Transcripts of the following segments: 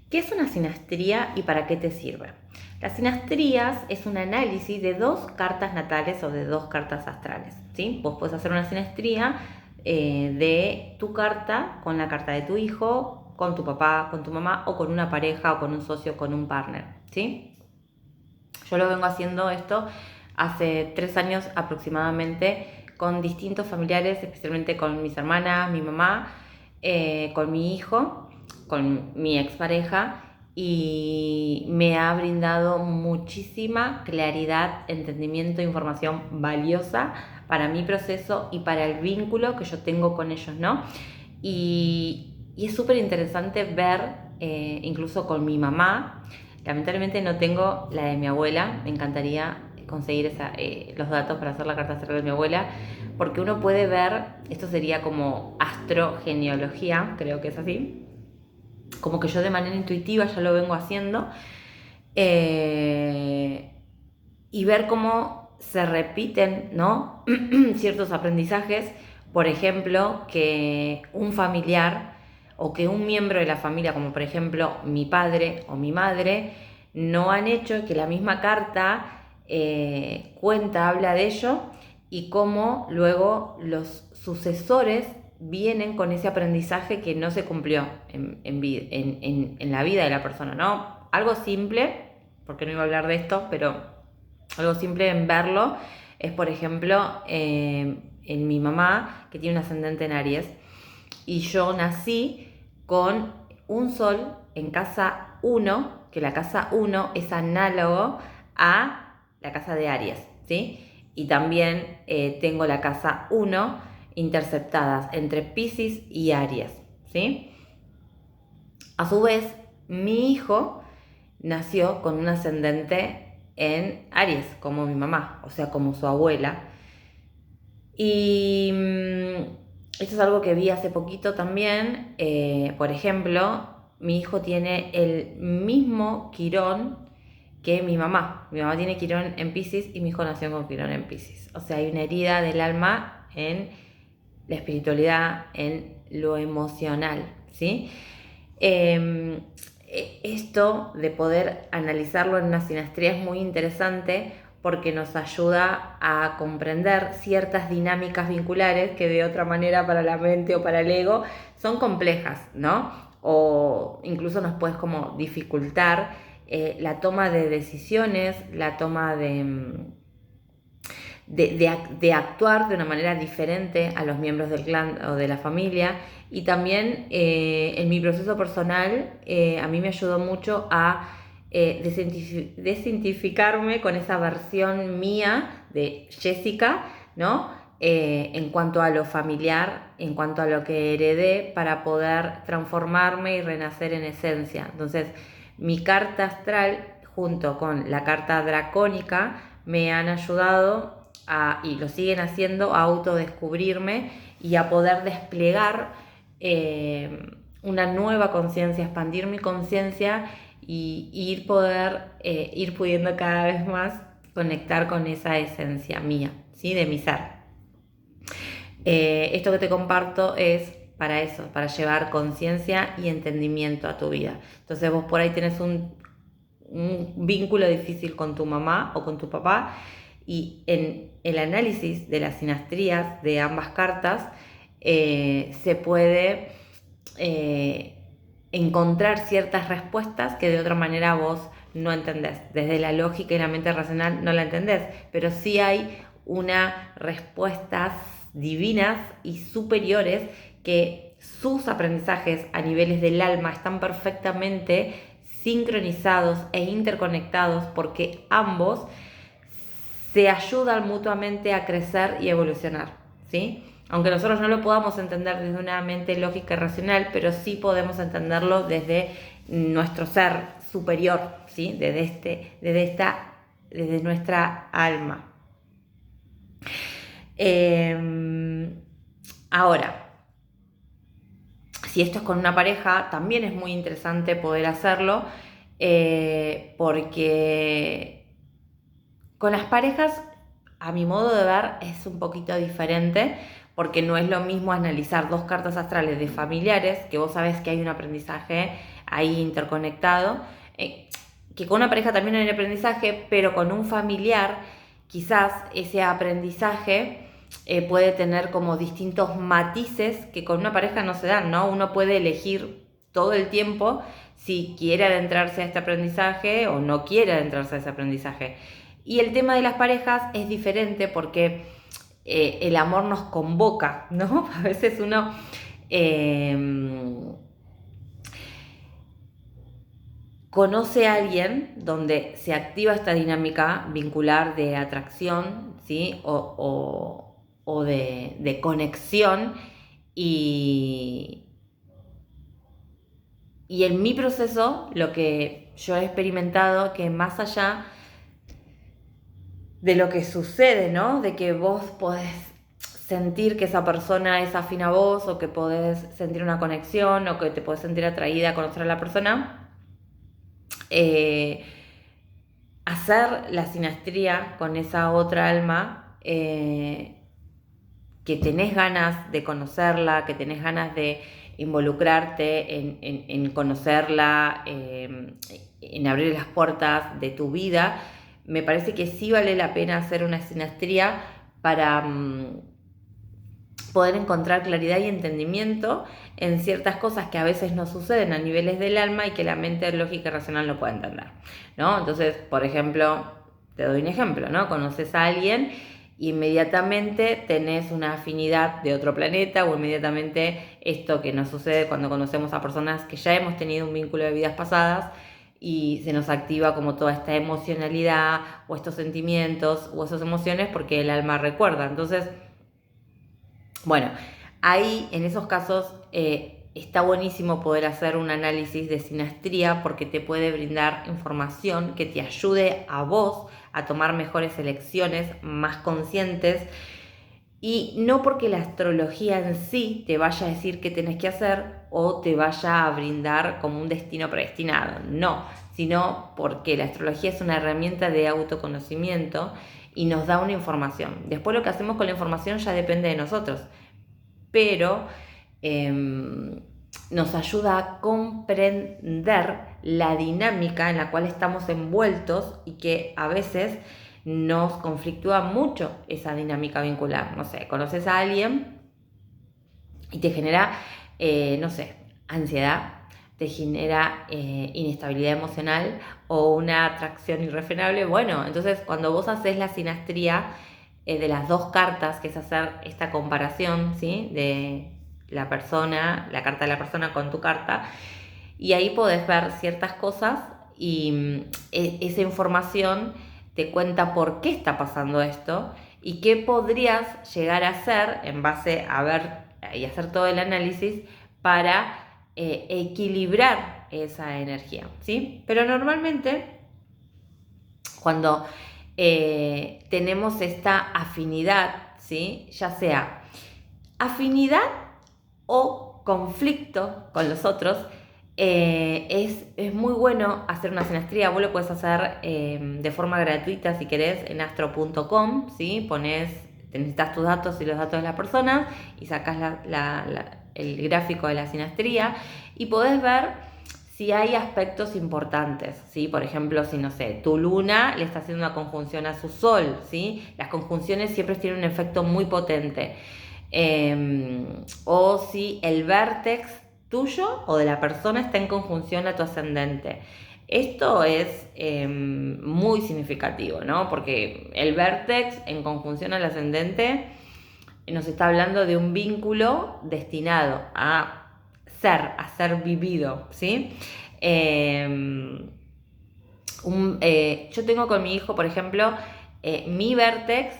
¿Qué es una sinastría y para qué te sirve? Las sinastrías es un análisis de 2 cartas natales o de 2 cartas astrales, ¿sí? Vos podés hacer una sinastría de tu carta con la carta de tu hijo, con tu papá, con tu mamá o con una pareja o con un socio, con un partner, ¿sí? Yo lo vengo haciendo esto hace 3 años aproximadamente con distintos familiares, especialmente con mis hermanas, mi mamá, con mi hijo, con mi expareja, y me ha brindado muchísima claridad, entendimiento, información valiosa para mi proceso y para el vínculo que yo tengo con ellos, ¿no? Y es súper interesante ver, incluso con mi mamá. Lamentablemente no tengo la de mi abuela, me encantaría conseguir los datos para hacer la carta astral de mi abuela, porque uno puede ver, esto sería como astrogenealogía, creo que es así, como que yo de manera intuitiva ya lo vengo haciendo, y ver cómo se repiten, ¿no? ciertos aprendizajes, por ejemplo, que un familiar o que un miembro de la familia, como por ejemplo mi padre o mi madre, no han hecho, que la misma carta habla de ello, y cómo luego los sucesores vienen con ese aprendizaje que no se cumplió en la vida de la persona, ¿no? Algo simple, porque no iba a hablar de esto, pero algo simple en verlo es, por ejemplo, en mi mamá, que tiene un ascendente en Aries, y yo nací con un sol en casa 1, que la casa 1 es análogo a la casa de Aries, ¿sí? Y también tengo la casa 1 interceptadas entre Piscis y Aries, ¿sí? A su vez, mi hijo nació con un ascendente en Aries, como mi mamá, o sea, como su abuela. Y esto es algo que vi hace poquito también. Por ejemplo, mi hijo tiene el mismo Quirón que mi mamá. Mi mamá tiene Quirón en Piscis y mi hijo nació con Quirón en Piscis. O sea, hay una herida del alma en la espiritualidad, en lo emocional, ¿sí? Esto de poder analizarlo en una sinastría es muy interesante, porque nos ayuda a comprender ciertas dinámicas vinculares que de otra manera para la mente o para el ego son complejas, ¿no? O incluso nos puedes como dificultar la toma de decisiones, la toma de actuar de una manera diferente a los miembros del clan o de la familia. Y también en mi proceso personal a mí me ayudó mucho a desidentificarme con esa versión mía de Jessica, ¿no? En cuanto a lo familiar, en cuanto a lo que heredé, para poder transformarme y renacer en esencia. Entonces, mi carta astral junto con la carta dracónica me han ayudado y lo siguen haciendo, a autodescubrirme y a poder desplegar una nueva conciencia, expandir mi conciencia y ir pudiendo cada vez más conectar con esa esencia mía, ¿sí? De mi ser. Esto que te comparto es para eso, para llevar conciencia y entendimiento a tu vida. Entonces vos por ahí tenés un vínculo difícil con tu mamá o con tu papá, y en el análisis de las sinastrías de ambas cartas se puede encontrar ciertas respuestas que de otra manera vos no entendés. Desde la lógica y la mente racional no la entendés, pero sí hay unas respuestas divinas y superiores, que sus aprendizajes a niveles del alma están perfectamente sincronizados e interconectados, porque ambos se ayudan mutuamente a crecer y evolucionar, ¿sí? Aunque nosotros no lo podamos entender desde una mente lógica y racional, pero sí podemos entenderlo desde nuestro ser superior, ¿sí? Desde nuestra alma. Ahora, si esto es con una pareja, también es muy interesante poder hacerlo, porque con las parejas, a mi modo de ver, es un poquito diferente, porque no es lo mismo analizar 2 cartas astrales de familiares, que vos sabés que hay un aprendizaje ahí interconectado, que con una pareja también hay un aprendizaje, pero con un familiar quizás ese aprendizaje puede tener como distintos matices que con una pareja no se dan, ¿no? Uno puede elegir todo el tiempo si quiere adentrarse a este aprendizaje o no quiere adentrarse a ese aprendizaje. Y el tema de las parejas es diferente porque el amor nos convoca, ¿no? A veces uno conoce a alguien donde se activa esta dinámica vincular de atracción, ¿sí? O de conexión y en mi proceso lo que yo he experimentado que más allá de lo que sucede, ¿no? De que vos podés sentir que esa persona es afín a vos o que podés sentir una conexión o que te podés sentir atraída a conocer a la persona, hacer la sinastría con esa otra alma que tenés ganas de conocerla, que tenés ganas de involucrarte en conocerla, en abrir las puertas de tu vida, me parece que sí vale la pena hacer una sinastría para poder encontrar claridad y entendimiento en ciertas cosas que a veces no suceden a niveles del alma y que la mente lógica y racional no puede entender, ¿no? Entonces, por ejemplo, te doy un ejemplo, ¿no? Conoces a alguien y inmediatamente tenés una afinidad de otro planeta o inmediatamente esto que nos sucede cuando conocemos a personas que ya hemos tenido un vínculo de vidas pasadas y se nos activa como toda esta emocionalidad o estos sentimientos o esas emociones porque el alma recuerda. Entonces, bueno, ahí en esos casos está buenísimo poder hacer un análisis de sinastría porque te puede brindar información que te ayude a vos a tomar mejores elecciones, más conscientes, y no porque la astrología en sí te vaya a decir qué tenés que hacer o te vaya a brindar como un destino predestinado, no, sino porque la astrología es una herramienta de autoconocimiento y nos da una información. Después lo que hacemos con la información ya depende de nosotros, pero nos ayuda a comprender la dinámica en la cual estamos envueltos y que a veces nos conflictúa mucho esa dinámica vincular. No sé, conoces a alguien y te genera, no sé, ansiedad, te genera inestabilidad emocional o una atracción irrefrenable. Bueno, entonces cuando vos haces la sinastría de las dos cartas, que es hacer esta comparación, ¿sí? De la persona, la carta de la persona con tu carta, y ahí podés ver ciertas cosas y esa información te cuenta por qué está pasando esto y qué podrías llegar a hacer en base a ver y hacer todo el análisis para equilibrar esa energía, ¿sí? Pero normalmente cuando tenemos esta afinidad, ¿sí? Ya sea afinidad o conflicto con los otros, es muy bueno hacer una sinastría. Vos lo puedes hacer de forma gratuita si querés en astro.com, ¿sí? Necesitas tus datos y los datos de la persona y sacás el gráfico de la sinastría y podés ver si hay aspectos importantes, ¿sí? Por ejemplo, si, no sé, tu luna le está haciendo una conjunción a su sol, ¿sí? Las conjunciones siempre tienen un efecto muy potente. O si el vértex tuyo o de la persona está en conjunción a tu ascendente. Esto es muy significativo, ¿no? Porque el vértex en conjunción al ascendente nos está hablando de un vínculo destinado a ser vivido, ¿sí? Yo tengo con mi hijo, por ejemplo, mi vértex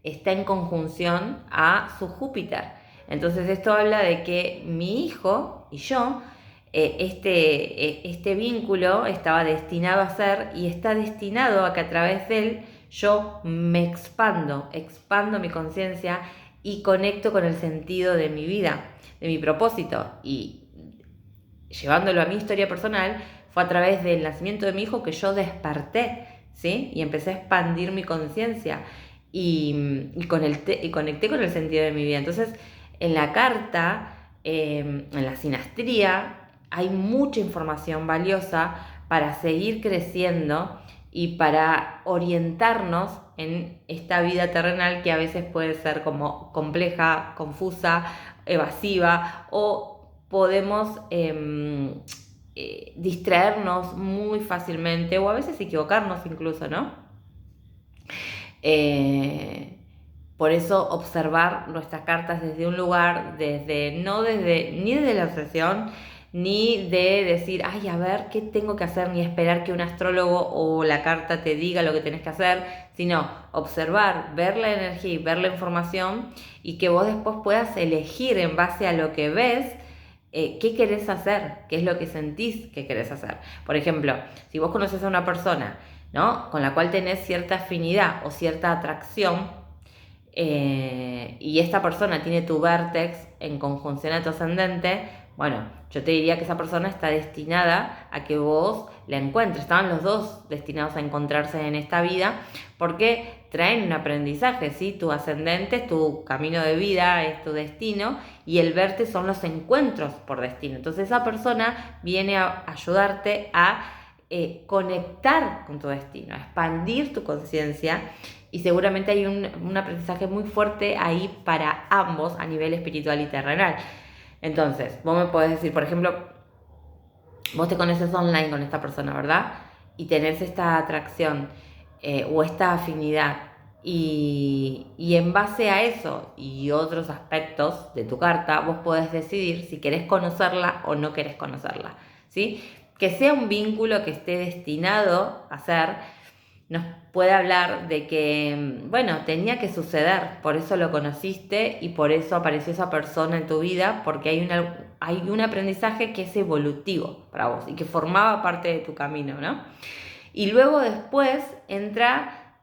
está en conjunción a su Júpiter. Entonces esto habla de que mi hijo y yo, este vínculo estaba destinado a ser y está destinado a que a través de él yo me expando mi conciencia y conecto con el sentido de mi vida, de mi propósito. Y llevándolo a mi historia personal, fue a través del nacimiento de mi hijo que yo desperté, ¿sí? Y empecé a expandir mi conciencia y conecté con el sentido de mi vida. Entonces, en la carta, en la sinastría, hay mucha información valiosa para seguir creciendo y para orientarnos en esta vida terrenal que a veces puede ser como compleja, confusa, evasiva, o podemos distraernos muy fácilmente o a veces equivocarnos incluso, ¿no? Por eso observar nuestras cartas desde un lugar, ni desde la obsesión, ni de decir, ay, a ver, ¿qué tengo que hacer? Ni esperar que un astrólogo o la carta te diga lo que tenés que hacer, sino observar, ver la energía y ver la información y que vos después puedas elegir en base a lo que ves, qué querés hacer, qué es lo que sentís que querés hacer. Por ejemplo, si vos conoces a una persona, ¿no?, con la cual tenés cierta afinidad o cierta atracción, y esta persona tiene tu vértex en conjunción a tu ascendente, bueno, yo te diría que esa persona está destinada a que vos la encuentres. Estaban los dos destinados a encontrarse en esta vida porque traen un aprendizaje, ¿sí? Tu ascendente es tu camino de vida, es tu destino, y el vértex son los encuentros por destino. Entonces esa persona viene a ayudarte a conectar con tu destino, a expandir tu conciencia, y seguramente hay un aprendizaje muy fuerte ahí para ambos a nivel espiritual y terrenal. Entonces, vos me podés decir, por ejemplo, vos te conoces online con esta persona, ¿verdad? Y tenés esta atracción o esta afinidad. Y en base a eso y otros aspectos de tu carta, vos podés decidir si querés conocerla o no querés conocerla, ¿sí? Que sea un vínculo que esté destinado a ser, nos puede hablar de que, bueno, tenía que suceder, por eso lo conociste y por eso apareció esa persona en tu vida, porque hay un aprendizaje que es evolutivo para vos y que formaba parte de tu camino, ¿no? Y luego después entra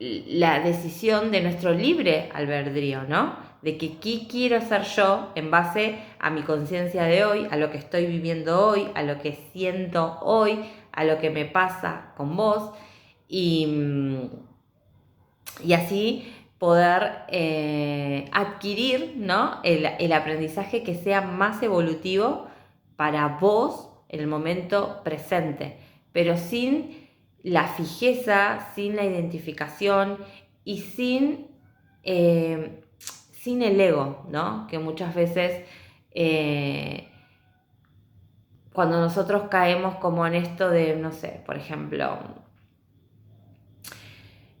la decisión de nuestro libre albedrío, ¿no? De que qué quiero hacer yo en base a mi conciencia de hoy, a lo que estoy viviendo hoy, a lo que siento hoy, a lo que me pasa con vos, y así poder adquirir, ¿no?, el aprendizaje que sea más evolutivo para vos en el momento presente, pero sin la fijeza, sin la identificación y sin el ego, ¿no? Que muchas veces cuando nosotros caemos como en esto de, no sé, por ejemplo,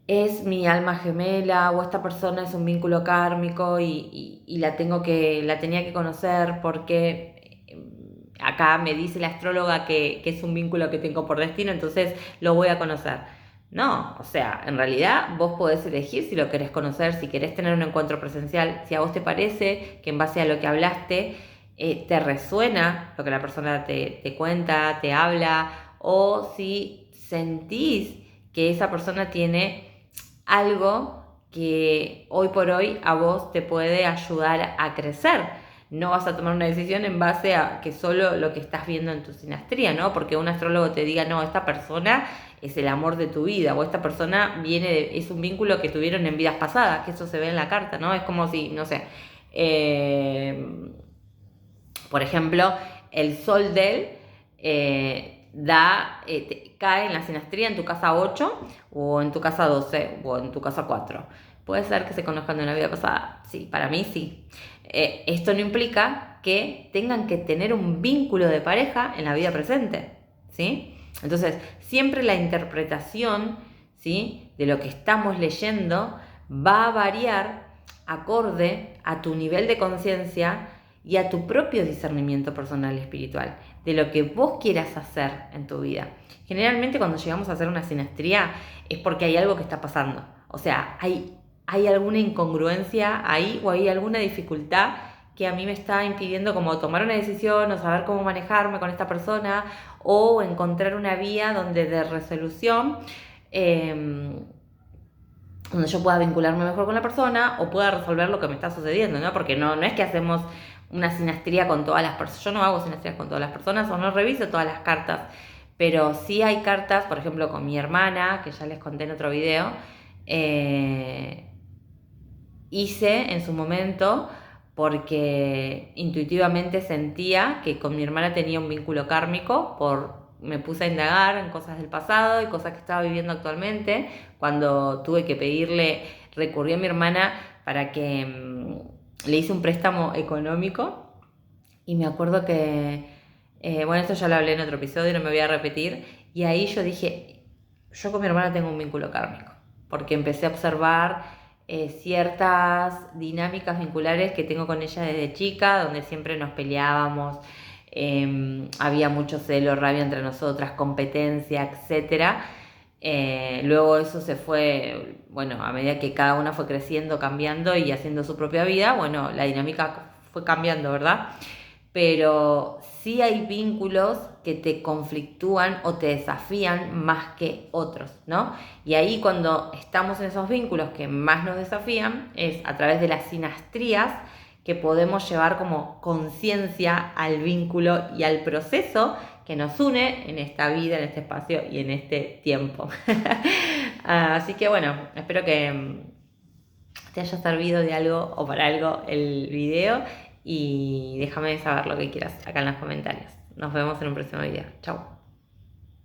es mi alma gemela o esta persona es un vínculo kármico y la tenía que conocer porque acá me dice la astróloga que es un vínculo que tengo por destino, entonces lo voy a conocer. No, o sea, en realidad vos podés elegir si lo querés conocer, si querés tener un encuentro presencial, si a vos te parece que en base a lo que hablaste te resuena lo que la persona te cuenta, te habla, o si sentís que esa persona tiene algo que hoy por hoy a vos te puede ayudar a crecer. No vas a tomar una decisión en base a que solo lo que estás viendo en tu sinastría, ¿no? Porque un astrólogo te diga, no, esta persona es el amor de tu vida, o esta persona es un vínculo que tuvieron en vidas pasadas, que eso se ve en la carta, ¿no? Es como si, no sé, por ejemplo, el sol de él cae en la sinastría en tu casa 8 o en tu casa 12 o en tu casa 4. ¿Puede ser que se conozcan de una vida pasada? Sí, para mí sí. Esto no implica que tengan que tener un vínculo de pareja en la vida presente, ¿sí? Entonces, siempre la interpretación, ¿sí?, de lo que estamos leyendo va a variar acorde a tu nivel de conciencia y a tu propio discernimiento personal y espiritual, de lo que vos quieras hacer en tu vida. Generalmente cuando llegamos a hacer una sinastría es porque hay algo que está pasando. O sea, hay alguna incongruencia ahí o hay alguna dificultad que a mí me está impidiendo como tomar una decisión o saber cómo manejarme con esta persona o encontrar una vía de resolución donde yo pueda vincularme mejor con la persona o pueda resolver lo que me está sucediendo, ¿no? Porque no es que hacemos una sinastría con todas las personas. Yo no hago sinastrías con todas las personas o no reviso todas las cartas, pero sí hay cartas, por ejemplo, con mi hermana, que ya les conté en otro video, hice en su momento porque intuitivamente sentía que con mi hermana tenía un vínculo kármico, me puse a indagar en cosas del pasado y cosas que estaba viviendo actualmente. Cuando tuve que recurrí a mi hermana para que le hice un préstamo económico, y me acuerdo que, bueno, esto ya lo hablé en otro episodio, no me voy a repetir, y ahí yo dije, yo con mi hermana tengo un vínculo kármico, porque empecé a observar ciertas dinámicas vinculares que tengo con ella desde chica, donde siempre nos peleábamos, había mucho celo, rabia entre nosotras, competencia, etcétera. Luego eso se fue, bueno, a medida que cada una fue creciendo, cambiando y haciendo su propia vida, bueno, la dinámica fue cambiando, ¿verdad? Pero sí hay vínculos que te conflictúan o te desafían más que otros, ¿no? Y ahí cuando estamos en esos vínculos que más nos desafían es a través de las sinastrías que podemos llevar como conciencia al vínculo y al proceso que nos une en esta vida, en este espacio y en este tiempo. Así que bueno, espero que te haya servido de algo o para algo el video, y déjame saber lo que quieras acá en los comentarios. Nos vemos en un próximo video. Chau.